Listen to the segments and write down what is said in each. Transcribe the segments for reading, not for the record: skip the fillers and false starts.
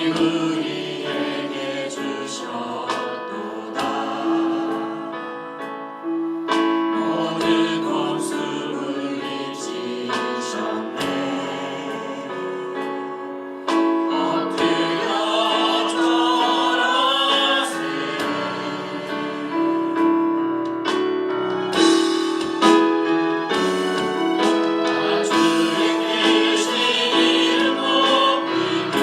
우리에게 주셨도다. 모든 공수를 입히셨네. 엎드려 절하세. 주의 크신 이름 높이며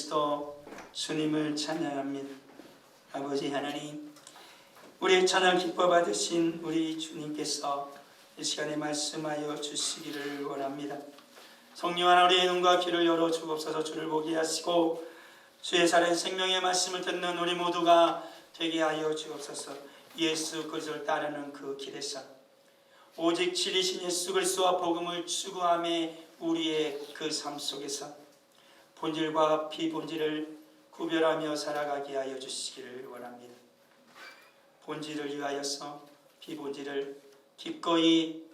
그리스도 주님을 찬양합니다. 아버지 하나님, 우리의 찬양 기뻐 받으신 우리 주님께서 이 시간에 말씀하여 주시기를 원합니다. 성령 하나 우리의 눈과 귀를 열어 주옵소서. 주를 보게 하시고 주의 살아있는 생명의 말씀을 듣는 우리 모두가 되게 하여 주옵소서. 예수 그리스도를 따르는 그 길에서 오직 진리신 예수 그리스도와 복음을 추구함에 우리의 그 삶 속에서 본질과 비본질을 구별하며 살아가게 하여 주시기를 원합니다. 본질을 위하여서 비본질을 기꺼이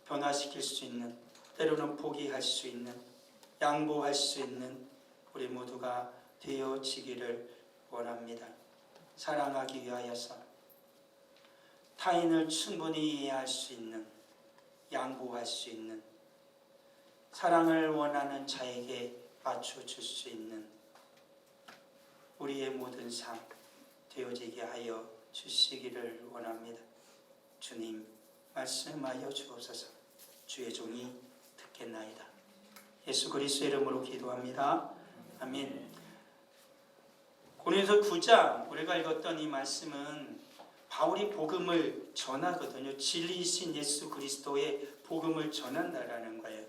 변화시킬 수 있는, 때로는 포기할 수 있는, 양보할 수 있는 우리 모두가 되어지기를 원합니다. 사랑하기 위하여서 타인을 충분히 이해할 수 있는, 양보할 수 있는, 사랑을 원하는 자에게 맞춰줄 수 있는 우리의 모든 삶 되어지게 하여 주시기를 원합니다. 주님 말씀하여 주옵소서. 주의 종이 듣겠나이다. 예수 그리스도의 이름으로 기도합니다. 아멘. 고린도서 9장 우리가 읽었던 이 말씀은 바울이 복음을 전하거든요. 진리이신 예수 그리스도의 복음을 전한다라는 거예요.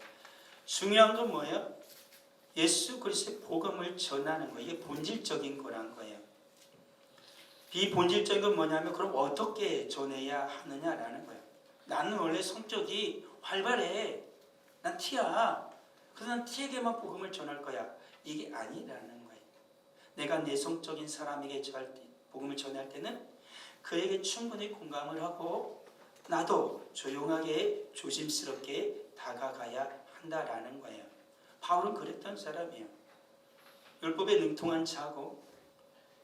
중요한 건 뭐예요? 예수 그리스도의 복음을 전하는 거예요. 이게 본질적인 거란 거예요. 비본질적인 건 뭐냐면 그럼 어떻게 전해야 하느냐라는 거예요. 나는 원래 성격이 활발해. 난 T야. 그래서 난 T에게만 복음을 전할 거야. 이게 아니라는 거예요. 내가 내성적인 사람에게 복음을 전할 때는 그에게 충분히 공감을 하고 나도 조용하게 조심스럽게 다가가야 한다라는 거예요. 바울은 그랬던 사람이에요. 율법에 능통한 자고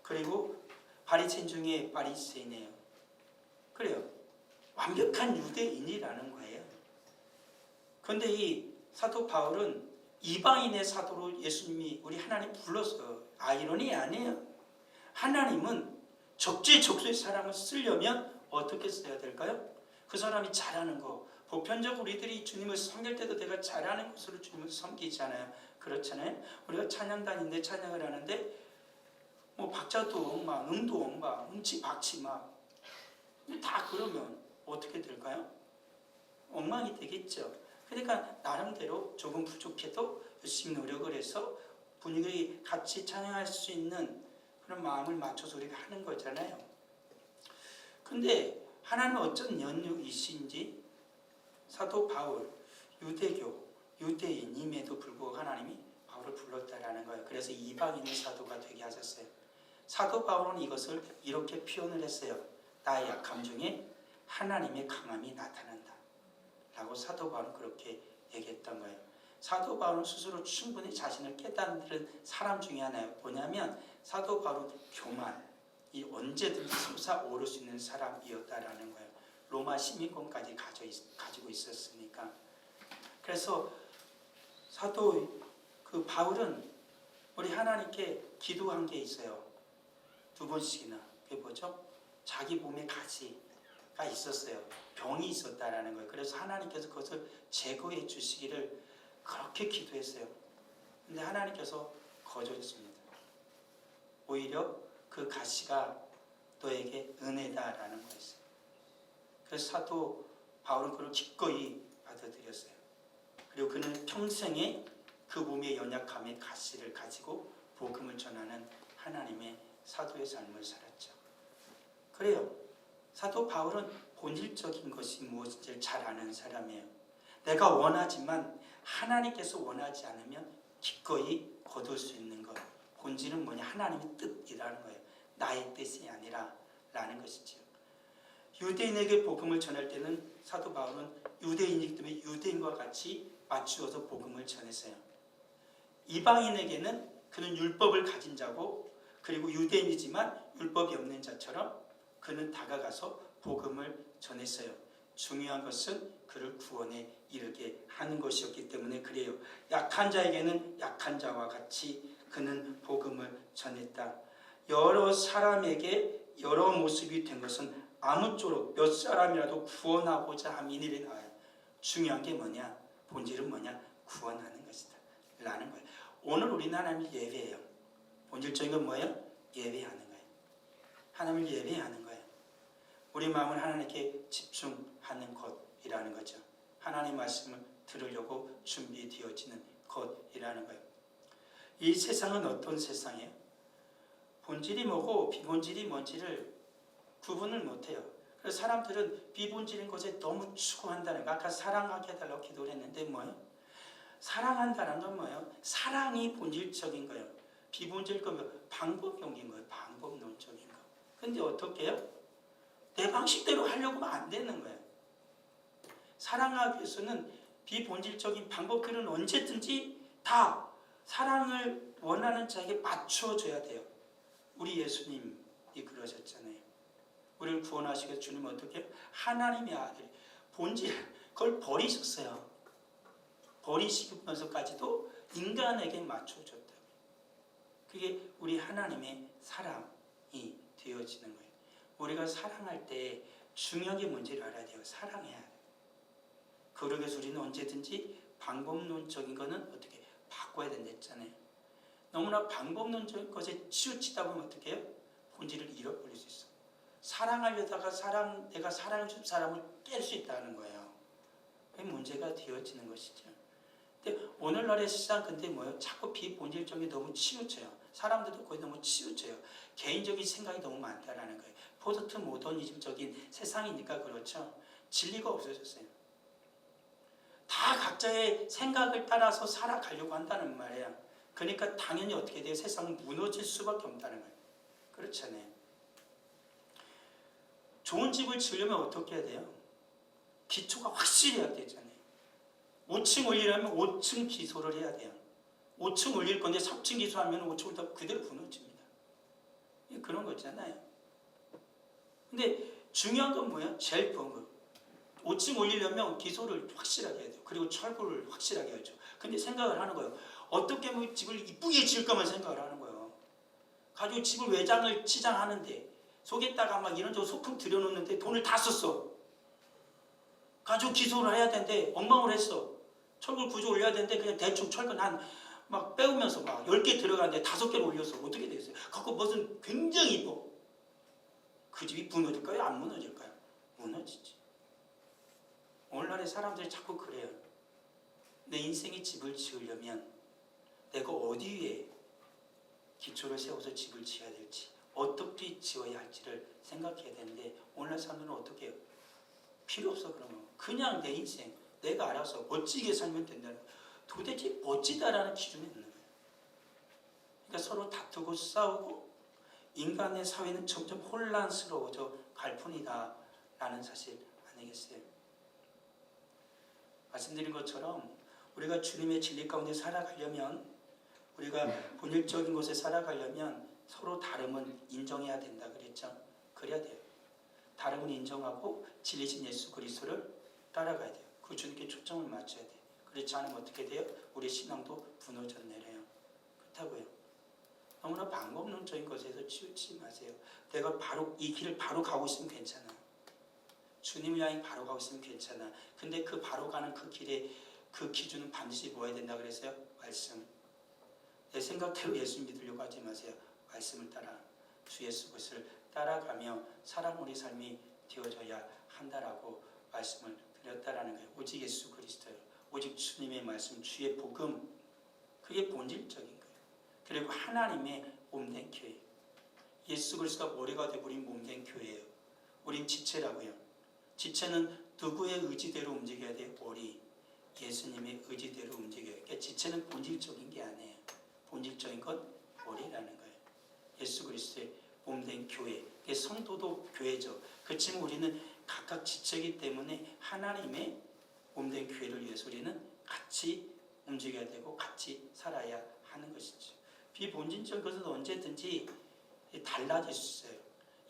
그리고 바리새인 중에 바리새인이에요. 그래요. 완벽한 유대인이라는 거예요. 그런데 이 사도 바울은 이방인의 사도로 예수님이 우리 하나님 불러서 아이러니 아니에요. 하나님은 적재적소의 사람을 쓰려면 어떻게 써야 될까요? 그 사람이 잘하는 거, 보편적으로 우리들이 주님을 섬길 때도 내가 잘하는 것으로 주님을 섬기잖아요. 그렇잖아요. 우리가 찬양단인데 찬양을 하는데 뭐 박자동, 막 음동, 막 음치, 박치 막 다 그러면 어떻게 될까요? 엉망이 되겠죠. 그러니까 나름대로 조금 부족해도 열심히 노력을 해서 분위기 같이 찬양할 수 있는 그런 마음을 맞춰서 우리가 하는 거잖아요. 근데 하나님은 어쩐 연유이신지 사도 바울, 유대교, 유대인임에도 불구하고 하나님이 바울을 불렀다라는 거예요. 그래서 이방인의 사도가 되게 하셨어요. 사도 바울은 이것을 이렇게 표현을 했어요. 나의 약함 중에 하나님의 강함이 나타난다 라고 사도 바울은 그렇게 얘기했던 거예요. 사도 바울은 스스로 충분히 자신을 깨닫는 사람 중에 하나예요. 뭐냐면 사도 바울은 교만이 언제든지 솟아오를 수 있는 사람이었다라는 거예요. 로마 시민권까지 가지고 있었으니까. 그래서 사도 바울은 우리 하나님께 기도한 게 있어요. 2번씩이나. 그게 뭐죠? 자기 몸에 가시가 있었어요. 병이 있었다라는 거예요. 그래서 하나님께서 그것을 제거해 주시기를 그렇게 기도했어요. 근데 하나님께서 거절했습니다. 오히려 그 가시가 너에게 은혜다라는 거였어요. 그래서 사도 바울은 그걸 기꺼이 받아들였어요. 그리고 그는 평생에 그 몸의 연약함의 가시를 가지고 복음을 전하는 하나님의 사도의 삶을 살았죠. 그래요. 사도 바울은 본질적인 것이 무엇인지를 잘 아는 사람이에요. 내가 원하지만 하나님께서 원하지 않으면 기꺼이 거둘 수 있는 것. 본질은 뭐냐? 하나님의 뜻이라는 거예요. 나의 뜻이 아니라 라는 것이죠. 유대인에게 복음을 전할 때는 사도 바울은 유대인이기 때문에 유대인과 같이 맞추어서 복음을 전했어요. 이방인에게는 그는 율법을 가진 자고 그리고 유대인이지만 율법이 없는 자처럼 그는 다가가서 복음을 전했어요. 중요한 것은 그를 구원에 이르게 하는 것이었기 때문에 그래요. 약한 자에게는 약한 자와 같이 그는 복음을 전했다. 여러 사람에게 여러 모습이 된 것은 아무쪼록 몇 사람이라도 구원하고자 함이 일이 나와요. 중요한 게 뭐냐? 본질은 뭐냐? 구원하는 것이다 라는 거예요. 오늘 우리는 하나님을 예배해요. 본질적인 건 뭐예요? 예배하는 거예요. 하나님을 예배하는 거예요. 우리 마음을 하나님께 집중하는 것이라는 거죠. 하나님의 말씀을 들으려고 준비되어지는 것이라는 거예요. 이 세상은 어떤 세상이에요? 본질이 뭐고 비본질이 뭔지를 구분을 못해요. 그래서 사람들은 비본질인 것에 너무 추구한다는 거. 아까 사랑하게 해달라고 기도를 했는데 뭐예요? 사랑한다는 건 뭐예요? 사랑이 본질적인 거예요. 비본질 거면 방법적인 거예요. 방법론적인 거. 근데 어떻게 해요? 내 방식대로 하려고 하면 안 되는 거예요. 사랑하기 위해서는 비본질적인 방법들은 언제든지 다 사랑을 원하는 자에게 맞춰줘야 돼요. 우리 예수님이 그러셨잖아요. 우리를 구원하시기 위해서 주님은 어떻게 해요? 하나님의 아들 본질 그걸 버리셨어요. 버리시면서까지도 인간에게 맞춰줬다. 그게 우리 하나님의 사랑이 되어지는 거예요. 우리가 사랑할 때 중요한 게 뭔지를 알아야 돼요. 사랑해야 돼요. 그러기 위해서 우리는 언제든지 방법론적인 거는 어떻게 바꿔야 된다 했잖아요. 너무나 방법론적인 것에 치우치다 보면 어떻게 해요? 본질을 잃어버릴 수 있어. 사랑하려다가 내가 사랑을 준 사람을 깰 수 있다는 거예요. 그게 문제가 되어지는 것이죠. 근데 오늘날의 세상 근데 뭐예요? 자꾸 비본질적인 게 너무 치우쳐요. 사람들도 거의 너무 치우쳐요. 개인적인 생각이 너무 많다라는 거예요. 포스트 모더니즘적인 세상이니까 그렇죠. 진리가 없어졌어요. 다 각자의 생각을 따라서 살아가려고 한다는 말이에요. 그러니까 당연히 어떻게 돼요? 세상은 무너질 수밖에 없다는 거예요. 그렇잖아요. 좋은 집을 지으려면 어떻게 해야 돼요? 기초가 확실히 해야 되잖아요. 5층 올리려면 5층 기소를 해야 돼요. 5층 올릴 건데 3층 기소하면 5층을 다 그대로 무너집니다. 그런 거잖아요. 근데 중요한 건 뭐예요? 제일 좋은 거. 5층 올리려면 기소를 확실하게 해야 돼요. 그리고 철거를 확실하게 해야죠. 근데 생각을 하는 거예요. 어떻게 하면 집을 이쁘게 지을까만 생각을 하는 거예요. 가지고 집을 외장을 치장하는데 속에다가 막 이런저런 소품 들여놓는데 돈을 다 썼어. 가지고 기소를 해야 되는데 엉망을 했어. 철골 구조 올려야 되는데 그냥 대충 철근 막 빼오면서 막 10개 들어가는데 5개를 올려서 어떻게 되겠어요? 갖고 무슨 굉장히 이뻐. 그 집이 무너질까요? 안 무너질까요? 무너지지. 오늘날의 사람들이 자꾸 그래요. 내 인생의 집을 지으려면 내가 어디 위에 기초를 세워서 집을 지어야 될지 어떻게 지어야 할지를 생각해야 되는데 오늘날 사람들은 어떻게 해요? 필요 없어. 그러면 그냥 내 인생 내가 알아서 멋지게 살면 된다는 거예요. 도대체 멋지다라는 기준이 있는 거예요. 그러니까 서로 다투고 싸우고 인간의 사회는 점점 혼란스러워져 갈 뿐이다 라는 사실 아니겠어요? 말씀드린 것처럼 우리가 주님의 진리 가운데 살아가려면 우리가 본질적인 곳에 살아가려면 서로 다름은 인정해야 된다 그랬죠? 그래야 돼요. 다름은 인정하고 진리신 예수 그리스도를 따라가야 돼요. 그 주님께 초점을 맞춰야 돼요. 그렇지 않으면 어떻게 돼요? 우리 신앙도 무너져 내려요. 그렇다고요. 너무나 방법론적인 것에서 치우치지 마세요. 내가 바로 이 길을 바로 가고 있으면 괜찮아. 주님을 향해 바로 가고 있으면 괜찮아. 근데 그 바로 가는 그 길에 그 기준은 반드시 뭐해야 된다 그랬어요? 말씀. 내 생각대로 예수 믿으려고 하지 마세요. 말씀을 따라 주 예수 그리스도를 따라가며 살아오는 삶이 되어져야 한다라고 말씀을 드렸다라는 거예요. 오직 예수 그리스도요. 오직 주님의 말씀, 주의 복음, 그게 본질적인 거예요. 그리고 하나님의 몸된 교회. 예수 그리스도가 머리가 되고 우린 몸된 교회예요. 우린 지체라고요. 지체는 누구의 의지대로 움직여야 돼요? 머리. 예수님의 의지대로 움직여요. 그러니까 지체는 본질적인 게 아니에요. 본질적인 건 머리라는 거예요. 예수 그리스도의 몸된 교회. 성도도 교회죠. 그렇지만 우리는 각각 지체이기 때문에 하나님의 몸된 교회를 위해서 우리는 같이 움직여야 되고 같이 살아야 하는 것이죠. 비본질적인 것은 언제든지 달라질 수 있어요.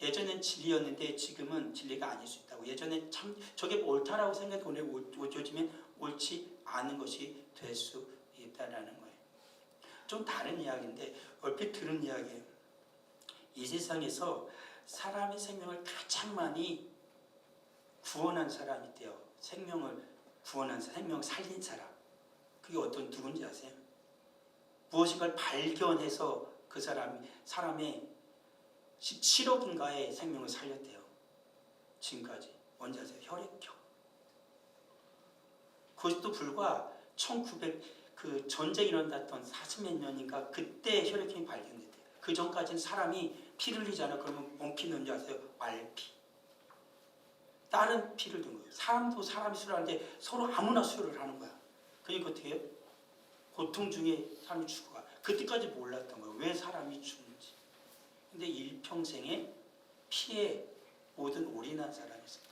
예전엔 진리였는데 지금은 진리가 아닐 수 있다고. 예전에 참 저게 옳다라고 생각했는데 요즘엔 옳지 않은 것이 될 수 있다는 거예요. 좀 다른 이야기인데 얼핏 들은 이야기예요. 이 세상에서 사람의 생명을 가장 많이 구원한 사람이 있대요. 생명을 구원한 사람, 생명을 살린 사람. 그게 누군지 아세요? 무엇인가를 발견해서 그 사람의 17억인가의 생명을 살렸대요. 지금까지. 언제 아세요? 혈액형. 그것도 불과 1900 전쟁이 일어났던 40몇 년인가 그때 혈액형이 발견됐대요. 그 전까지는 사람이 피를 흘리잖아요. 그러면 뭔 피 넣는지 아세요? 말피. 다른 피를 든 거예요. 사람도 사람이 수혈하는데 서로 아무나 수혈을 하는 거야. 그러니까 어떻게 해요? 고통 중에 사람이 죽어가. 그때까지 몰랐던 거예요. 왜 사람이 죽는지. 근데 일평생에 피에 모든 올인한 사람이었어요.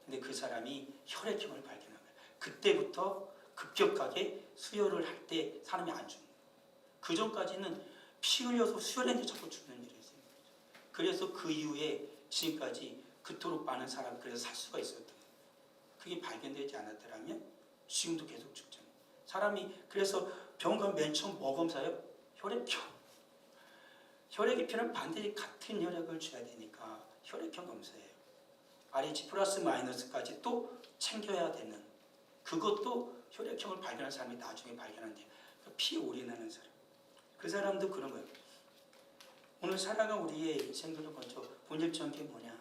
근데 그 사람이 혈액형을 발견한 거예요. 그때부터 급격하게 수혈을 할 때 사람이 안 죽는 거예요. 그 전까지는 피 흘려서 수혈했는데 자꾸 죽는 일이 있어요. 그래서 그 이후에 지금까지 그토록 많은 사람이 그래서 살 수가 있었던 거예요. 그게 발견되지 않았더라면 지금도 계속 죽잖아요. 사람이 그래서 병원 가면 맨 처음 뭐 검사해요? 혈액형. 혈액의 피는 반드시 같은 혈액을 줘야 되니까 혈액형 검사예요. RH 플러스 마이너스까지 또 챙겨야 되는, 그것도 혈액형을 발견한 사람이 나중에 발견한대요. 피 올인하는 사람. 그 사람도 그런 거예요. 오늘 살아간 우리의 인생들을 먼저 본질적인 게 뭐냐?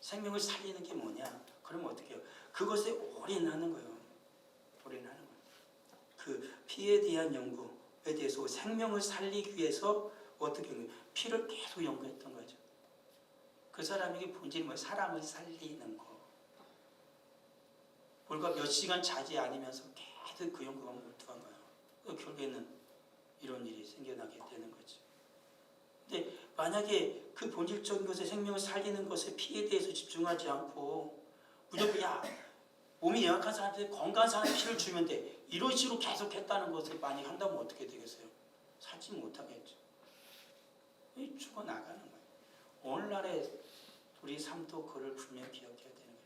생명을 살리는 게 뭐냐? 그러면 어떻게 해요? 그것에 올인하는 거예요. 올인하는 거예요. 그 피에 대한 연구에 대해서 생명을 살리기 위해서 어떻게 해요? 피를 계속 연구했던 거죠. 그 사람에게 본질이 뭐예요? 사람을 살리는 거. 불과 몇 시간 자지 않으면서 계속 그 연구가 몰두한 거예요. 결국에는 이런 일이 생겨나게 되는 거죠. 근데 만약에 그 본질적인 것에 생명을 살리는 것에 피에 대해서 집중하지 않고 무조건 몸이 연약한 사람한테 건강한 사람한테 피를 주면 돼. 이런 식으로 계속 했다는 것을 많이 한다면 어떻게 되겠어요? 살지 못하겠죠. 죽어나가는 거예요. 오늘날의 우리 삶도 그를 분명히 기억해야 되는 거예요.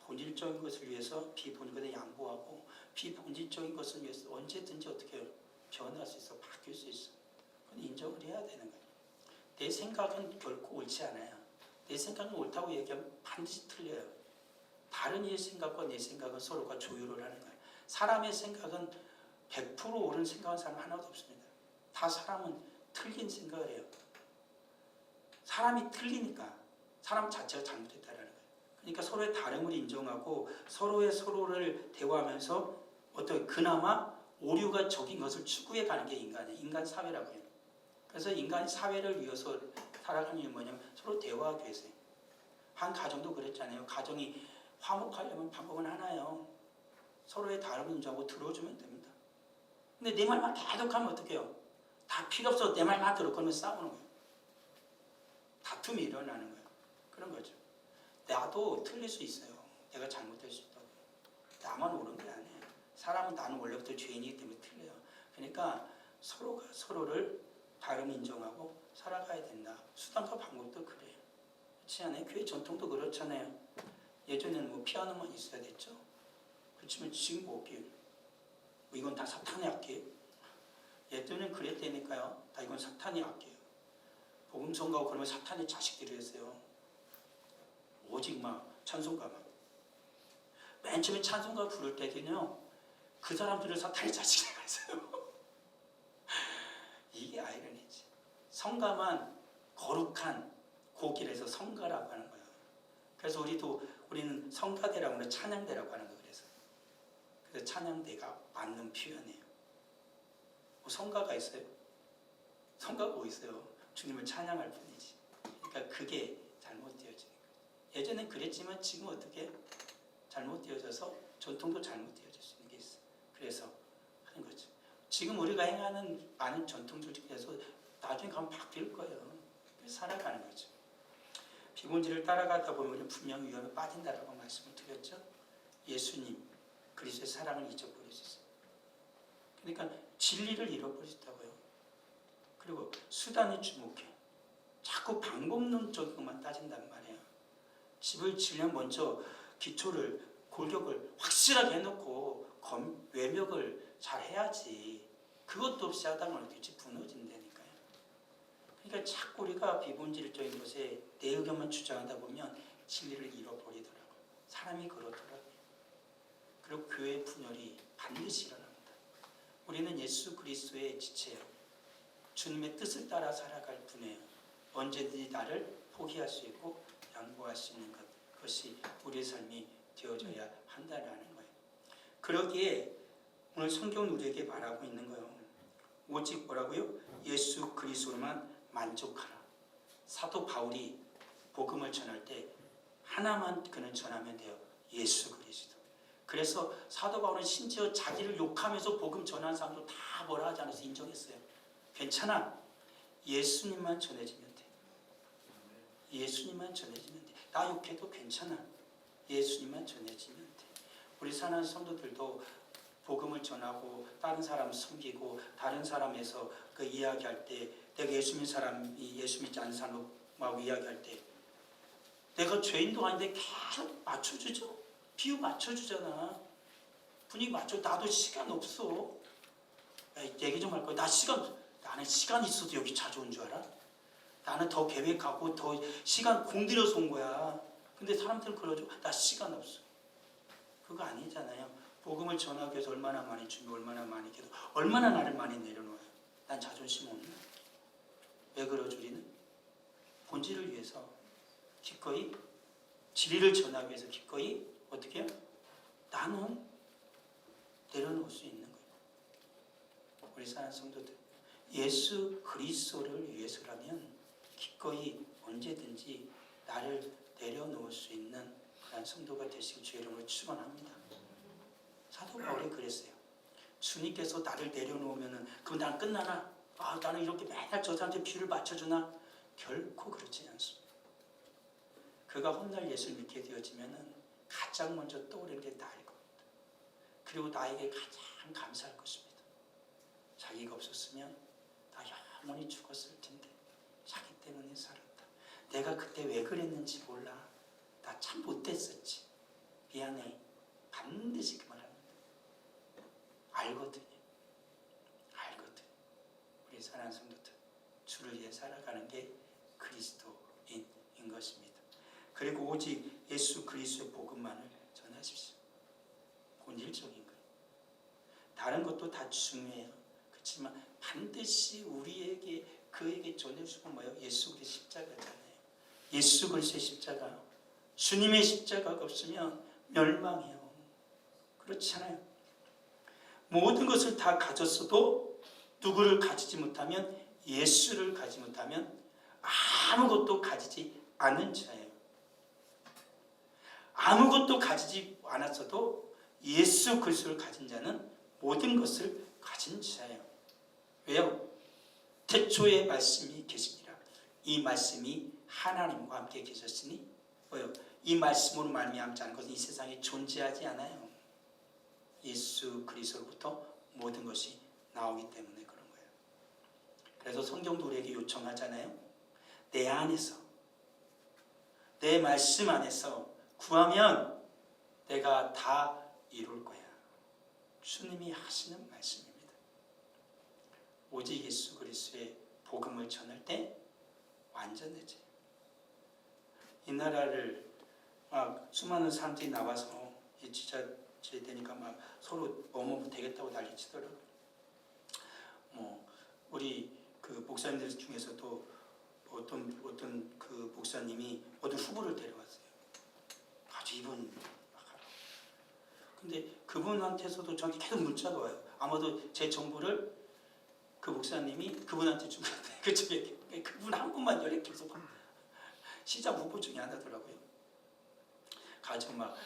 본질적인 것을 위해서 비본질적인 것에 양보하고 비본질적인 것을 위해서 언제든지 어떻게 해요? 변할 수 있어. 바뀔 수 있어. 그건 인정을 해야 되는 거예요. 내 생각은 결코 옳지 않아요. 내 생각은 옳다고 얘기하면 반드시 틀려요. 다른 이의 생각과 내 생각은 서로가 조율을 하는 거예요. 사람의 생각은 100% 옳은 생각은 사람 하나도 없습니다. 다 사람은 틀린 생각을 해요. 사람이 틀리니까 사람 자체가 잘못했다는 거예요. 그러니까 서로의 다름을 인정하고 서로를 대화하면서 어떤 그나마 오류가 적인 것을 추구해 가는 게 인간이에요. 인간 사회라고 해요. 그래서 인간이 사회를 위해서 살아가는 이유는 뭐냐면 서로 대화하기 위해서요. 한 가정도 그랬잖아요. 가정이 화목하려면 방법은 하나예요. 서로의 다름을 인정하고 들어주면 됩니다. 근데 내 말만 계속하면 어떻게 해요? 다 필요 없어. 내 말만 들어. 그러면 싸우는 거예요. 다툼이 일어나는 거예요. 그런 거죠. 나도 틀릴 수 있어요. 내가 잘못될 수 있다고. 나만 옳은 게 아니에요. 사람은 나는 원래부터 죄인이기 때문에 틀려요. 그러니까 서로가 서로를 다름 인정하고 살아가야 된다. 수단과 방법도 그래요. 그렇지 않아요? 교회 전통도 그렇잖아요. 예전에는 뭐 피아노만 있어야 됐죠. 그렇지만 지금 뭐 없게요. 이건 다 사탄의 악기예요. 예전에는 그랬다니까요. 다 이건 사탄의 악기예요. 복음 선가하고 그러면 사탄의 자식들이 했어요. 오직 막 찬송가만. 맨 처음에 찬송가 부를 때는요. 그 사람들을 사탄의 자식이라고 했어요. 이게 아이러니지. 성가만 거룩한 곡이라서 성가라고 하는 거예요. 그래서 우리는 성가대라고 하는 찬양대라고 하는 거예요. 그래서 찬양대가 맞는 표현이에요. 뭐 성가가 있어요? 성가가 뭐 있어요? 주님을 찬양할 뿐이지. 그러니까 그게 잘못되어지는 거예요. 예전엔 그랬지만 지금 어떻게 잘못되어져서 전통도 잘못되어질 수 있는 게 있어요. 그래서 하는 거죠. 지금 우리가 행하는 많은 전통들 중에서 나중에 가면 바뀔 거예요. 그래서 살아가는 거죠. 비본질을 따라가다 보면 우리는 분명히 위험에 빠진다라고 말씀을 드렸죠. 예수님, 그리스도의 사랑을 잊어버릴 수 있어요. 그러니까 진리를 잃어버릴 수 있다고요. 그리고 수단에 주목해. 자꾸 방법론적인 것만 따진단 말이에요. 집을 지으려면 먼저 기초를, 골격을 확실하게 해놓고 외벽을 잘 해야지. 그것도 없이 하다 보면 어떻게 무너진다니까요. 그러니까 자꾸 우리가 비본질적인 것에 내 의견만 주장하다 보면 진리를 잃어버리더라고요. 사람이 그렇더라고요. 그리고 교회의 분열이 반드시 일어납니다. 우리는 예수 그리스도의 지체예요. 주님의 뜻을 따라 살아갈 뿐이에요. 언제든지 나를 포기할 수 있고 양보할 수 있는 그것이 우리의 삶이 되어져야 한다라는 거예요. 그러기에 오늘 성경은 우리에게 말하고 있는 거예요. 오직 뭐라고요? 예수 그리스도로만 만족하라. 사도 바울이 복음을 전할 때 하나만 그는 전하면 돼요. 예수 그리스도. 그래서 사도 바울은 심지어 자기를 욕하면서 복음 전하는 사람도 다 뭐라 하지 않아서 인정했어요. 괜찮아. 예수님만 전해지면 돼. 예수님만 전해지면 돼. 나 욕해도 괜찮아. 예수님만 전해지면 돼. 우리 사는 성도들도 복음을 전하고 다른 사람 섬기고 다른 사람에서 그 이야기할 때 내가 예수 믿는 사람이 예수 믿지 않는 사람하고 이야기할 때 내가 죄인도 아닌데 계속 맞춰주죠. 비유 맞춰주잖아. 분위기 맞춰. 나도 시간 없어. 얘기 좀 할 거야. 나는 시간 있어도 여기 자주 온 줄 알아? 나는 더 계획하고 더 시간 공들여서 온 거야. 근데 사람들은 그러죠. 나 시간 없어. 그거 아니잖아요. 복음을 전하기 위해서 얼마나 많이 준비, 얼마나 많이 기도, 얼마나 나를 많이 내려놓아요. 난 자존심 없나? 왜 그러죠 우리는? 본질을 위해서 기꺼이 진리를 전하기 위해서 기꺼이 어떻게 해요? 나는 내려놓을 수 있는 거예요. 우리 사는 성도들 예수 그리스도를 위해서라면 기꺼이 언제든지 나를 내려놓을 수 있는 그런 성도가 되시길 주의 이름으로 축원합니다. 사도 바울이 그랬어요. 주님께서 나를 내려놓으면 그럼 나는 끝나나? 나는 이렇게 맨날 저 사람한테 비유를 맞춰주나? 결코 그렇지 않습니다. 그가 훗날 예수를 믿게 되어지면 가장 먼저 떠오르는 게 나일 겁니다. 그리고 나에게 가장 감사할 것입니다. 자기가 없었으면 나 영원히 죽었을 텐데 자기 때문에 살았다. 내가 그때 왜 그랬는지 몰라. 나 참 못됐었지. 미안해. 반드시 그 말합니다. 알거든요. 우리 사랑하는 성도들 주를 위해 살아가는 게 그리스도인인 것입니다. 그리고 오직 예수 그리스도의 복음만을 전하십시오. 본질적인 거예요. 다른 것도 다 중요해요. 그렇지만 반드시 우리에게 그에게 전해주고 뭐예요? 예수 그리스도의 십자가잖아요. 예수 그리스도의 십자가. 주님의 십자가가 없으면 멸망해요. 그렇잖아요. 모든 것을 다 가졌어도 누구를 가지지 못하면 예수를 가지지 못하면 아무것도 가지지 않은 자예요. 아무것도 가지지 않았어도 예수 그리스도를 가진 자는 모든 것을 가진 자예요. 왜요? 태초에 말씀이 계시니라. 이 말씀이 하나님과 함께 계셨으니 뭐요? 이 말씀으로 말미암지 않은 것은 이 세상에 존재하지 않아요. 예수 그리스도로부터 모든 것이 나오기 때문에 그런 거예요. 그래서 성경도 우리에게 요청하잖아요. 내 안에서 내 말씀 안에서 구하면 내가 다 이룰 거야. 주님이 하시는 말씀입니다. 오직 예수 그리스도의 복음을 전할 때 완전해져요. 이 나라를 막 수많은 사람들이 나와서 진짜 되니까 막 서로 어머 되겠다고 난리치더라고요. 우리 그 목사님들 중에서도 어떤 그 목사님이 어떤 후보를 데려왔어요. 아주 이분 막 하라고. 근데 그분한테서도 저한테 계속 문자가 와요. 아마도 제 정보를 그 목사님이 그분한테 준 건데 그쪽에 그분 한 분만 연락 계속 시장 후보 중에 하나더라고요. 가지고 막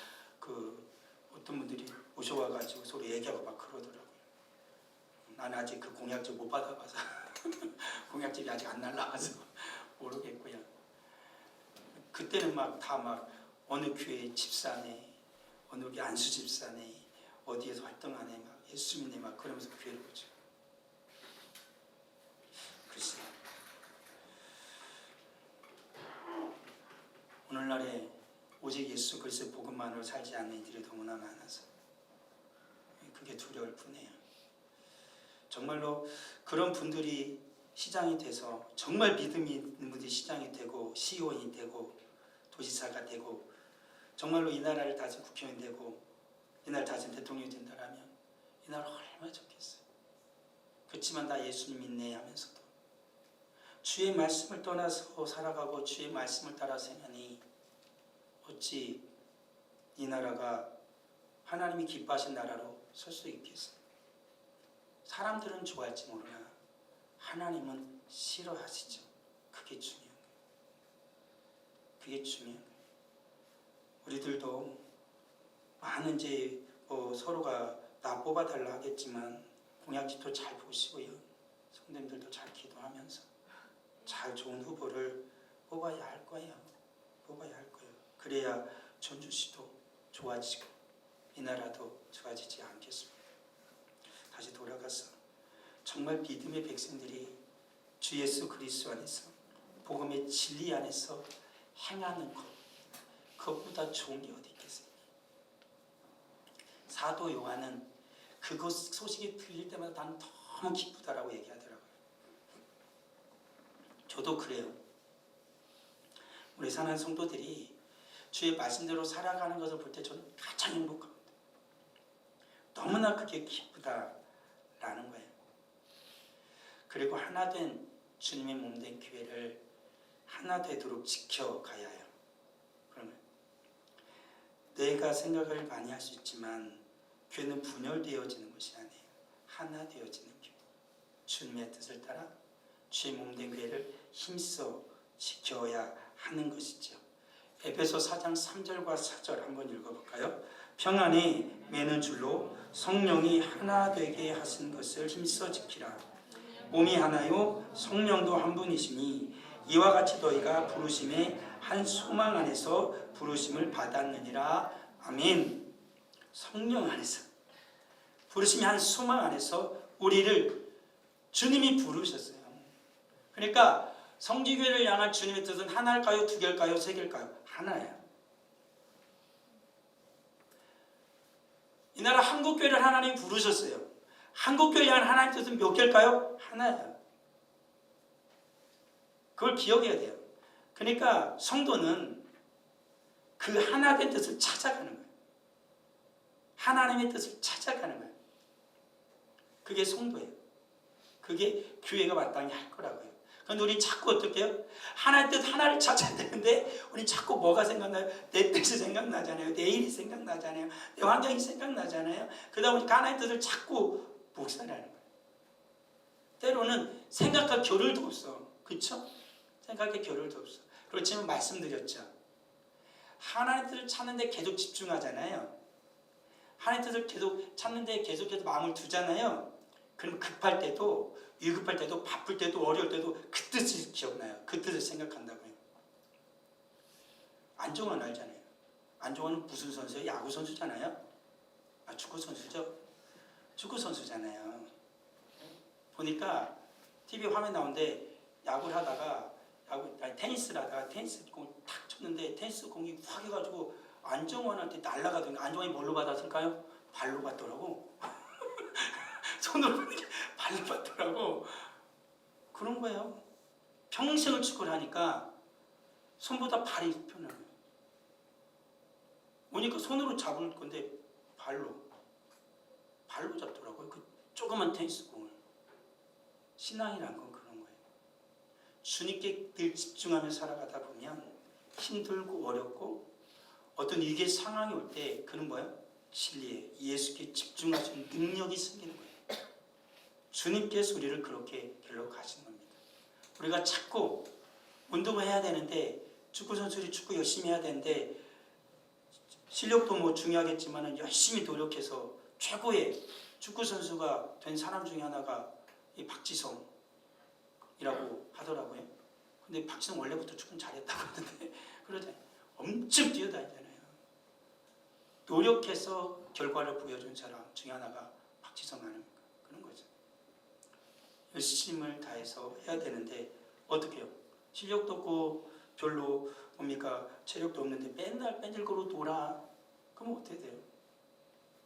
그 어떤 분들이 오셔와가지고 서로 얘기하고 막 그러더라고요. 나는 아직 그 공약집 못 받아봐서 공약집이 아직 안 날라와서 모르겠고요. 그때는 막 다 막 어느 교회 집사네, 어느 게 안수 집사네, 어디에서 활동하네, 막 예수 믿네 막 그러면서 교회를 오죠. 글쎄, 오늘날에 오직 예수 그리스도의 복음만으로 살지 않는 이들이 너무나 많아서 그게 두려울 뿐이에요. 정말로 그런 분들이 시장이 돼서 정말 믿음이 있는 분들이 시장이 되고 시의원이 되고 도지사가 되고 정말로 이 나라를 다진 국회의원이 되고 이 나라를 다진 대통령이 된다면 이 나라 얼마나 좋겠어요. 그렇지만 나 예수님 믿네 하면서도 주의 말씀을 떠나서 살아가고 주의 말씀을 따라서 행하니 어찌 이 나라가 하나님이 기뻐하신 나라로 설 수 있겠어? 사람들은 좋아할지 모르나 하나님은 싫어하시죠. 그게 중요한 거예요. 그게 중요한 거예요. 우리들도 많은 이제 서로가 나 뽑아달라 하겠지만 공약집도 잘 보시고요. 성도님들도 잘 기도하면서 잘 좋은 후보를 뽑아야 할 거예요. 뽑아야 할 거예요. 그래야 전주시도 좋아지고 이 나라도 좋아지지 않겠습니까? 다시 돌아가서 정말 믿음의 백성들이 주 예수 그리스도 안에서 복음의 진리 안에서 행하는 것, 그것보다 좋은 게 어디 있겠어요? 사도 요한은 그것 소식이 들릴 때마다 난 너무 기쁘다라고 얘기하더라고요. 저도 그래요. 우리 사랑하는 성도들이 주의 말씀대로 살아가는 것을 볼 때 저는 가장 행복합니다. 너무나 그게 기쁘다라는 거예요. 그리고 하나 된 주님의 몸된 교회를 하나 되도록 지켜가야 해요. 그러면 내가 생각을 많이 할 수 있지만 교회는 분열되어지는 것이 아니에요. 하나 되어지는 교회. 주님의 뜻을 따라 주의 몸된 교회를 힘써 지켜야 하는 것이죠. 에베소 4장 3절과 4절 한번 읽어볼까요? 평안에 매는 줄로 성령이 하나 되게 하신 것을 힘써 지키라. 몸이 하나요 성령도 한 분이시니 이와 같이 너희가 부르심의 한 소망 안에서 부르심을 받았느니라. 아멘. 성령 안에서 부르심의 한 소망 안에서 우리를 주님이 부르셨어요. 그러니까 성지교회를 향한 주님의 뜻은 하나일까요? 두 개일까요? 세 개일까요? 하나예요. 이 나라 한국교회를 하나님이 부르셨어요. 한국교회를 향한 하나님의 뜻은 몇 개일까요? 하나예요. 그걸 기억해야 돼요. 그러니까 성도는 그 하나된 뜻을 찾아가는 거예요. 하나님의 뜻을 찾아가는 거예요. 그게 성도예요. 그게 교회가 마땅히 할 거라고요. 그런데 우리 자꾸 어떻게 해요? 하나의 뜻 하나를 찾아야 되는데 우리 자꾸 뭐가 생각나요? 내 뜻이 생각나잖아요. 내 일이 생각나잖아요. 내 환경이 생각나잖아요. 그러다 보니까 하나의 뜻을 자꾸 묵살하는 거예요. 때로는 생각할 겨를도 없어. 그렇죠? 생각할 겨를도 없어. 그렇지만 말씀드렸죠. 하나의 뜻을 찾는데 계속 집중하잖아요. 하나의 뜻을 계속 찾는데 계속해서 마음을 두잖아요. 그럼 급할 때도 위급할 때도 바쁠 때도 어려울 때도 그 뜻이 기억나요. 그 뜻을 생각한다고요. 안종환 알잖아요. 안종환은 무슨 선수예요? 야구 선수잖아요. 축구 선수죠. 축구 선수잖아요. 보니까 TV 화면 나오는데 야구를 하다가 테니스를 하다가 테니스 공을 탁 쳤는데 테니스 공이 확 해가지고 안종환한테 날아가더니 안종환이 뭘로 받았을까요? 발로 받더라고. 손으로 받는 게 발로 받더라고. 그런 거예요. 평생을 축구를 하니까 손보다 발이 편해요. 오니까 손으로 잡을 건데 발로 잡더라고요. 그 조그만 테니스 공을. 신앙이란 건 그런 거예요. 주님께 늘 집중하며 살아가다 보면 힘들고 어렵고 어떤 위기의 상황이 올 때 그는 뭐예요? 진리에 예수께 집중할 수 있는 능력이 생기는 거예요. 주님께서 우리를 그렇게 길러 가신 겁니다. 우리가 자꾸 운동을 해야 되는데 축구선수들이 축구 열심히 해야 되는데 실력도 뭐 중요하겠지만 열심히 노력해서 최고의 축구선수가 된 사람 중에 하나가 이 박지성이라고 하더라고요. 근데 박지성 원래부터 축구는 잘했다고 하는데 그러잖아요. 엄청 뛰어다니잖아요. 노력해서 결과를 보여준 사람 중에 하나가 박지성 아닙니까? 그런 거죠. 열심을 다해서 해야 되는데 어떻게 해요? 실력도 없고 별로 뭡니까? 체력도 없는데 맨날 뺀질거로 놀아. 그럼 어떻게 돼요?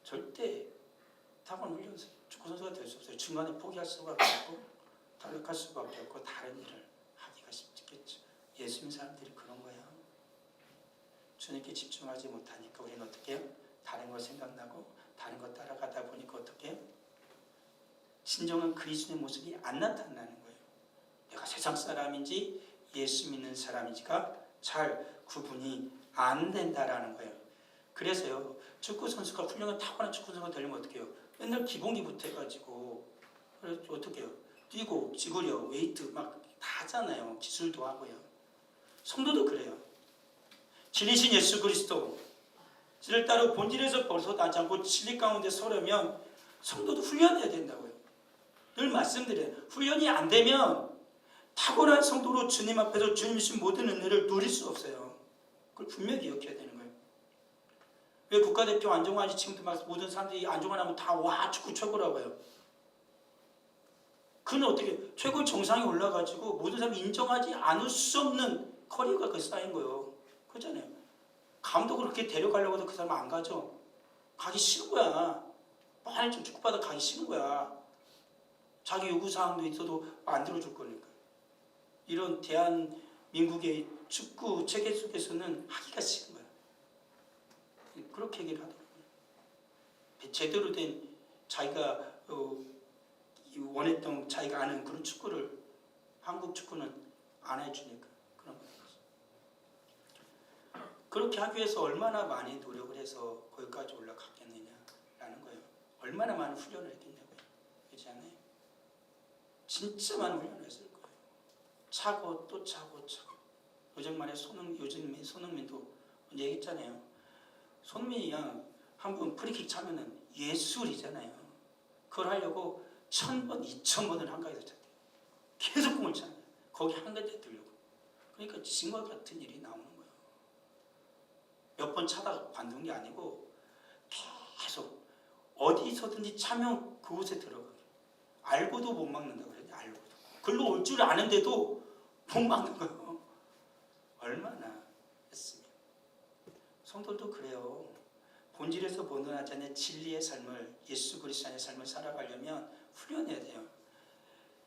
절대 타고난 훈련소 축구선수가 될 수 없어요. 중간에 포기할 수밖에 없고 탈락할 수밖에 없고 다른 일을 하기가 쉽겠죠. 예수 믿는 사람들이 그런 거예요. 주님께 집중하지 못하니까 우리는 어떻게 해요? 다른 거 생각나고 다른 거 따라가다 보니까 어떻게 해요? 진정한 그리스도의 모습이 안 나타나는 거예요. 내가 세상 사람인지 예수 믿는 사람인지가 잘 구분이 안 된다라는 거예요. 그래서요, 축구 선수가 훌륭한 타고난 축구 선수가 되려면 어떻게 해요? 맨날 기본기부터 해가지고 어떻게 해요? 뛰고 지구력, 웨이트 막 다 하잖아요. 기술도 하고요. 성도도 그래요. 진리신 예수 그리스도 를 따로 본질에서 벗어나지 않고 진리 가운데 서려면 성도도 훈련해야 된다고요. 늘 말씀드려요. 훈련이 안 되면 탁월한 성도로 주님 앞에서 주님 주신 모든 은혜를 누릴 수 없어요. 그걸 분명히 기억해야 되는 거예요. 왜 국가대표 안정환이 지금도 막 모든 사람들이 안정환 하면 다 와 축구 최고라고 해요. 그는 어떻게 최고 정상에 올라가지고 모든 사람이 인정하지 않을 수 없는 커리어가 그 쌓인 거예요. 그렇잖아요. 감독을 그렇게 데려가려고 해도 그 사람 안 가죠. 가기 싫은 거야. 빨리 좀 축구받아 가기 싫은 거야. 자기 요구사항도 있어도 만들어줄 거니까. 이런 대한민국의 축구 체계 속에서는 하기가 싫은 거야. 그렇게 얘기를 하더라고요. 제대로 된 자기가 원했던 자기가 아는 그런 축구를 한국 축구는 안 해주니까 그런 거예요. 그렇게 하기 위해서 얼마나 많이 노력을 해서 거기까지 올라갔겠느냐라는 거예요. 얼마나 많은 훈련을 했겠냐고요. 그렇지 않아요? 진짜 많은 훈련을 했을 거예요. 차고 또 차고 차고. 요즘에 손흥민도 얘기했잖아요. 손흥민이 한번 프리킥 차면은 예술이잖아요. 그걸 하려고 1000번, 2000번을 한가해서 찼대요. 계속 공을 차는 거예요. 거기 한가에 들려고. 그러니까 지금과 같은 일이 나오는 거예요. 몇 번 차다가 관둔 게 아니고 계속 어디서든지 차면 그곳에 들어가게. 알고도 못 막는다고 그래요. 알고도. 글로 올 줄 아는데도 못 막는 거예요. 얼마나 했으면. 성도도 그래요. 본질에서 벗어나지 않는 진리의 삶을, 예수 그리스도 안의 삶을 살아가려면 훈련해야 돼요.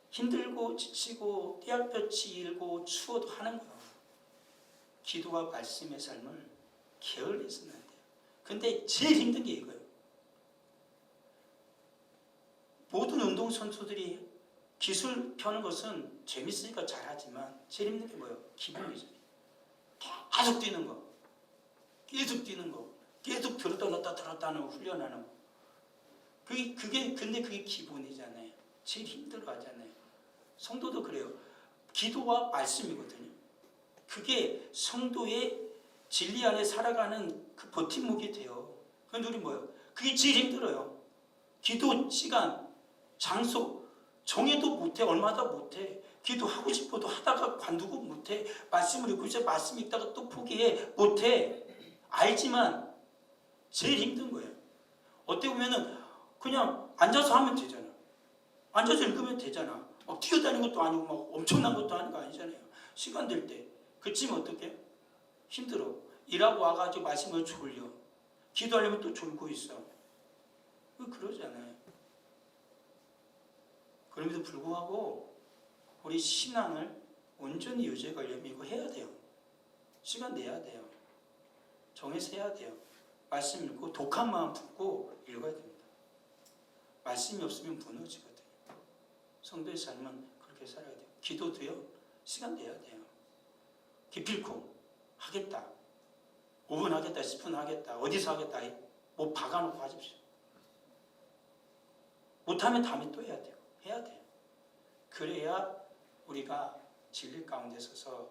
힘들고 지치고 떼약볕이 일고 추워도 하는 거예요. 기도와 말씀의 삶을 게을리해서는 안 돼요. 근데 제일 힘든 게 이거예요. 모든 운동선수들이 기술 펴는 것은 재밌으니까 잘하지만 제일 힘든 게 뭐예요? 기본이죠. 계속 뛰는 거. 계속 뛰는 거. 계속 들었다 놨다 들었다 하는 훈련하는 거. 근데 그게 기본이잖아요. 제일 힘들어 하잖아요. 성도도 그래요. 기도와 말씀이거든요. 그게 성도의 진리 안에 살아가는 그 버팀목이 돼요. 그런데 우리 뭐예요? 그게 제일 힘들어요. 기도 시간, 장소 정해도 못해. 얼마나 못해. 기도하고 싶어도 하다가 관두고 못해. 말씀을 읽고 있어. 말씀 읽다가 또 포기해. 못해. 알지만 제일 힘든 거예요. 어떻게 보면은 그냥 앉아서 하면 되잖아. 앉아서 읽으면 되잖아. 막 뛰어다니는 것도 아니고 막 엄청난 것도 아니잖아요. 시간 될 때. 그치면 어떡해? 힘들어. 일하고 와가지고 마시면 졸려. 기도하려면 또 졸고 있어. 그러잖아요. 그럼에도 불구하고 우리 신앙을 온전히 유지해 가려면 이거 해야 돼요. 시간 내야 돼요. 정해서 해야 돼요. 말씀 읽고 독한 마음 품고 읽어야 됩니다. 말씀이 없으면 무너지거든요. 성도의 삶은 그렇게 살아야 돼요. 기도도요. 시간 내야 돼요. 기필코 하겠다. 5분 하겠다. 10분 하겠다. 어디서 하겠다. 뭐 박아놓고 하십시오. 못하면 다음에 또 해야 돼요. 해야 돼요. 그래야 우리가 진리 가운데 서서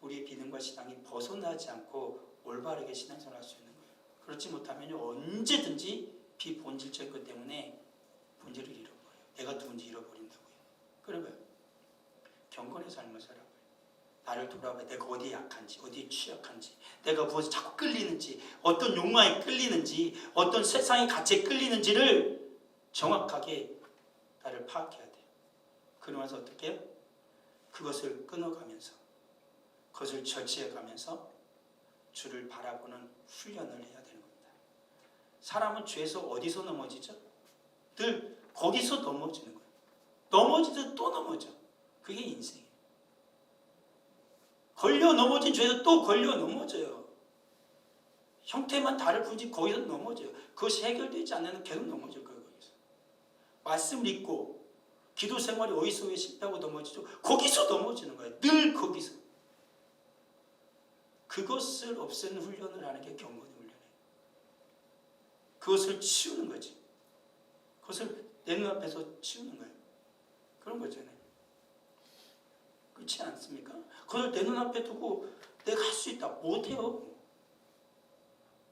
우리의 믿음과 신앙이 벗어나지 않고 올바르게 신앙생활을 할 수 있는 거예요. 그렇지 못하면 언제든지 비본질적인 것 때문에 본질을 잃어버려요. 내가 누군지 잃어버린다고요. 그런 거예요. 경건의 삶을 살아가요. 나를 돌아봐요. 내가 어디에 약한지, 어디에 취약한지, 내가 무엇에 자꾸 끌리는지, 어떤 욕망에 끌리는지, 어떤 세상의 가치에 끌리는지를 정확하게 나를 파악해야 돼요. 그러면서 어떻게 해요? 그것을 끊어가면서, 그것을 절제해가면서 주를 바라보는 훈련을 해야 되는 겁니다. 사람은 죄에서 어디서 넘어지죠? 늘 거기서 넘어지는 거예요. 넘어지듯 또 넘어져. 그게 인생이에요. 걸려 넘어진 죄에서 또 걸려 넘어져요. 형태만 다를 뿐이지 거기서 넘어져요. 그것이 해결되지 않는 계속 넘어질 거예요. 거기서. 말씀을 읽고 기도 생활이 어디서 왜 실패하고 넘어지죠? 거기서 넘어지는 거예요. 늘 거기서. 그것을 없애는 훈련을 하는 게 경건의 훈련이에요. 그것을 치우는 거지. 그것을 내 눈앞에서 치우는 거예요. 그런 거잖아요. 그렇지 않습니까? 그걸 내 눈앞에 두고 내가 할 수 있다. 못해요.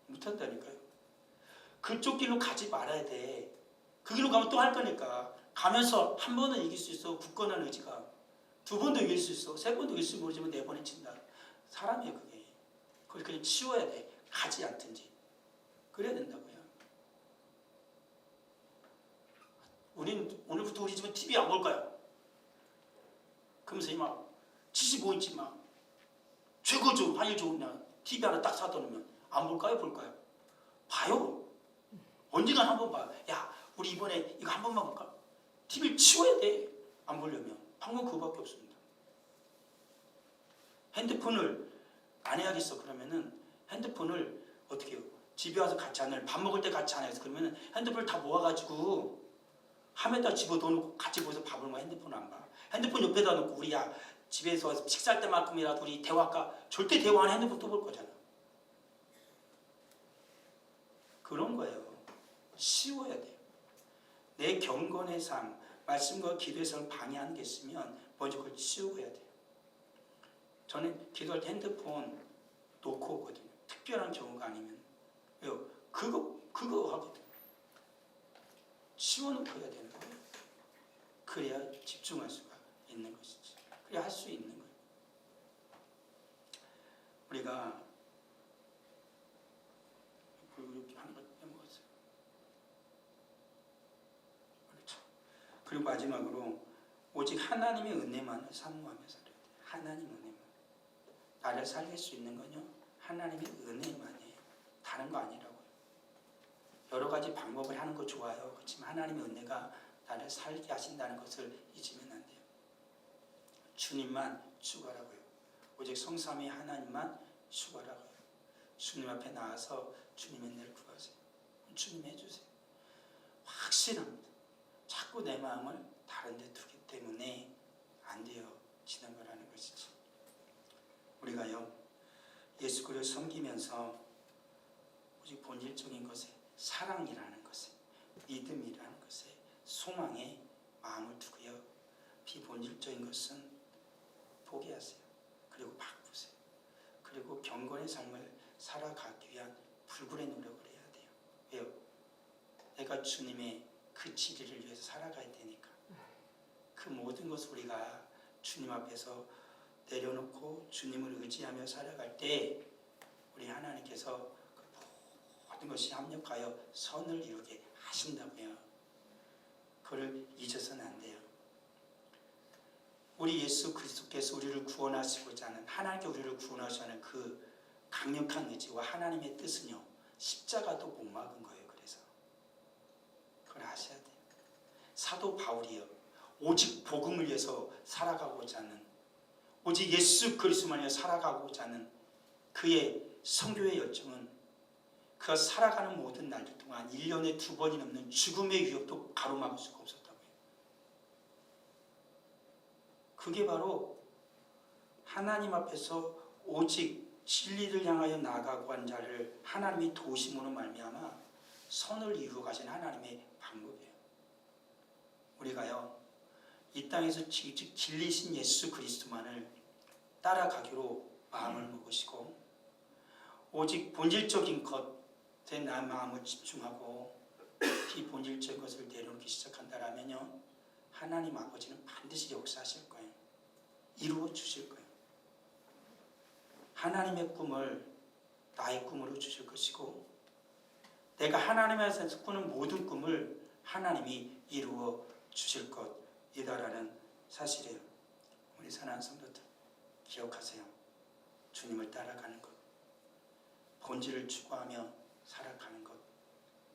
못한다니까요. 그쪽 길로 가지 말아야 돼. 그 길로 가면 또 할 거니까. 가면서 한 번은 이길 수 있어. 굳건한 의지가. 두 번도 이길 수 있어. 세 번도 이길 수 모르지만 네 번은 진다. 사람이에요 그게. 그걸 그냥 치워야 돼. 가지 않든지. 그래야 된다고요. 우린 오늘부터 우리 집은 TV 안 볼 거야. 그러면서 막 75인치 막 최고 좋은 환율 좋은 날 TV 하나 딱 사다 놓으면 안 볼까요? 볼까요? 봐요. 언젠간 한번 봐. 야 우리 이번에 이거 한 번만 볼까? TV를 치워야 돼. 안 보려면. 방법 그거밖에 없습니다. 핸드폰을 안 해야겠어. 그러면은 핸드폰을 어떻게 해요? 집에 와서 같이 안 해요. 밥 먹을 때 같이 안 해서 그러면은 핸드폰을 다 모아가지고 함에다 집어넣고 같이 모여서 밥을 먹어. 핸드폰 안 봐. 핸드폰 옆에다 놓고 우리 야 집에서 식사할 때만큼이라도 우리 대화할까? 절대 대화 안 해. 핸드폰 또 볼 거잖아. 그런 거예요. 치워야 돼요. 내 경건의 삶, 말씀과 기도의 삶을 방해하는 게 있으면 먼저 그걸 치우고 해야 돼요. 저는 기도할 때 핸드폰 놓고 오거든요. 특별한 경우가 아니면. 왜요? 그거 하거든요. 치워놓고 해야 되는 거예요. 그래야 집중할 수가 있는 것이지. 그래야 할 수 있는 거예요. 우리가 이렇게 하는 걸 빼먹었어요. 그렇죠. 그리고 마지막으로 오직 하나님의 은혜만을 사모하며 살아야 돼요. 하나님 은혜만. 나를 살릴 수 있는 건요. 하나님의 은혜만이에요. 다른 거 아니라고요. 여러 가지 방법을 하는 거 좋아요. 그렇지만 하나님의 은혜가 나를 살게 하신다는 것을 잊으면 안 돼요. 주님만 추구하라고요. 오직 성삼위 하나님만 추구하라고요. 주님 앞에 나와서 주님의 은혜를 구하세요. 주님 해주세요. 확실합니다. 자꾸 내 마음을 다른 데 두기 때문에 안 돼요. 지는 거라는 것이지. 우리가요. 예수 그리스도를 섬기면서 오직 본질적인 것에 사랑이라는 것에 믿음이라는 것에 소망에 마음을 두고요. 비본질적인 것은 포기하세요. 그리고 바꾸세요. 그리고 경건의 삶을 살아가기 위한 불굴의 노력을 해야 돼요. 왜요? 내가 주님의 그 진리를 위해서 살아가야 되니까. 그 모든 것을 우리가 주님 앞에서 내려놓고 주님을 의지하며 살아갈 때 우리 하나님께서 그 모든 것이 합력하여 선을 이루게 하신다고요. 그걸 잊어서는 안 돼요. 우리 예수 그리스도께서 우리를 구원하시고자 하는 하나님께 우리를 구원하시고자 하는 그 강력한 의지와 하나님의 뜻은요. 십자가도 못 막은 거예요. 그래서 그걸 아셔야 돼요. 사도 바울이요. 오직 복음을 위해서 살아가고자 하는 오직 예수 그리스도만 위해 살아가고자 하는 그의 선교의 열정은 그가 살아가는 모든 날들 동안 1년에 2번이 넘는 죽음의 위협도 가로막을 수가 없었다고요. 그게 바로 하나님 앞에서 오직 진리를 향하여 나아가고 한 자를 하나님이 도우심으로 말미암아 선을 이루어 가신 하나님의 방법이에요. 우리가요. 이 땅에서 직접 진리신 예수 그리스도만을 따라가기로 마음을 먹으시고 오직 본질적인 것에 나 마음을 집중하고 비본질적인 것을 내려놓기 시작한다라면요. 하나님 아버지는 반드시 역사하실 거예요. 이루어 주실 거예요. 하나님의 꿈을 나의 꿈으로 주실 것이고 내가 하나님에서 꾸는 모든 꿈을 하나님이 이루어 주실 것이다라는 사실이에요. 우리 사랑하는 성도들 기억하세요. 주님을 따라가는 것, 본질을 추구하며 살아가는 것,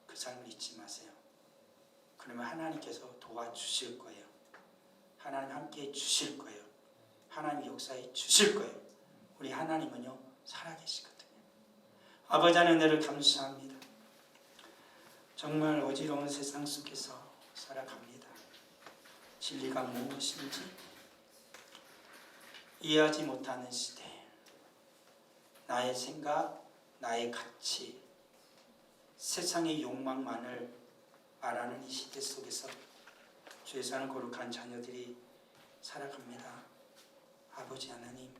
그 삶을 잊지 마세요. 그러면 하나님께서 도와주실 거예요. 하나님 함께해 주실 거예요. 하나님 역사해 주실 거예요. 우리 하나님은요 살아계시거든요. 아버지 하나님 은혜를 감사합니다. 정말 어지러운 세상 속에서 살아갑니다. 진리가 무엇인지 이해하지 못하는 시대, 나의 생각, 나의 가치, 세상의 욕망만을 말하는 이 시대 속에서 주의 사는 거룩한 자녀들이 살아갑니다. 아버지 하나님,